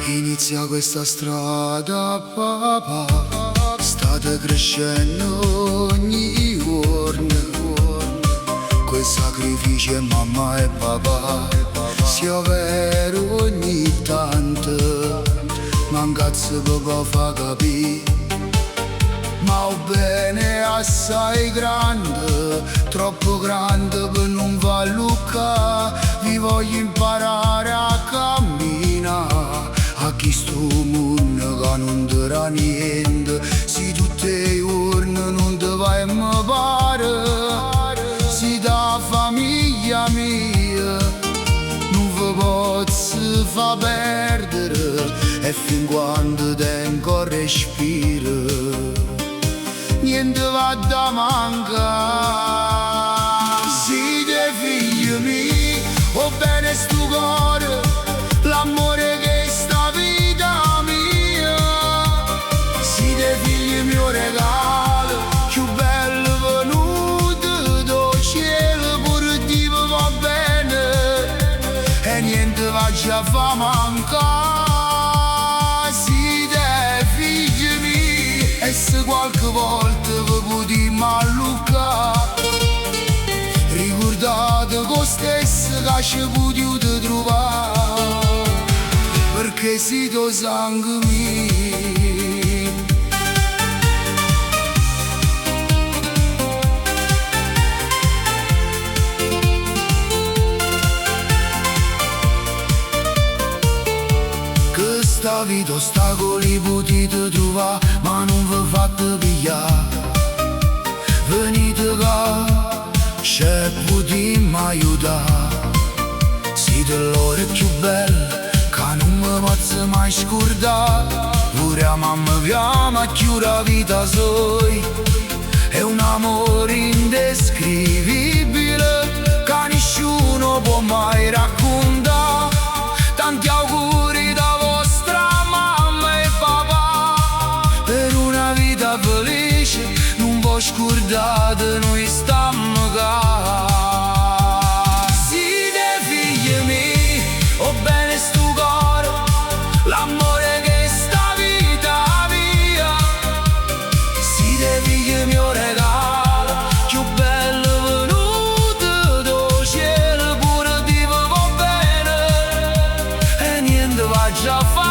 Inizia questa strada, papà, state crescendo ogni giorno, coi sacrifici e mamma e papà, sia vero ogni tanto, mancazzo poco fa capire, ma ho bene assai grande, troppo grande per non vallucca, vi voglio imparare a camminare. A chi sto mondo che non darà niente, se tutte le giorni non ti vai a me pare, se da famiglia mia non vi posso fa perdere, e fin quando tengo respiro niente va da mancare. Siete figli miei, ho bene sto cuore, l'amore che mio regalo, più bello venuto do cielo, pure Dio va bene e niente va già fa mancare. Siete figli miei e se qualche volta vi potremo allucare, ricordate con stesso che ci potete trovare, perché siete sangue mio. Questa vita ostacoli potete trovare, ma non vi fate pigliare. Venite qua, c'è potremmo aiutare. Siete l'ora più bella, che non mi posso mai scordare. Pure a mamma chiama più la vita sua, è un amore indescrivibile, che nessuno può mai raccontare. Tanti auguri da vostra mamma e papà, per una vita felice, non vi scordate, noi stiamo qua. Siete figli miei, ho bene sto cuore, l'amore che sta vita mia. Siete figli mio regalo, più bello venuto do cielo, pure Dio va bene e niente va già fa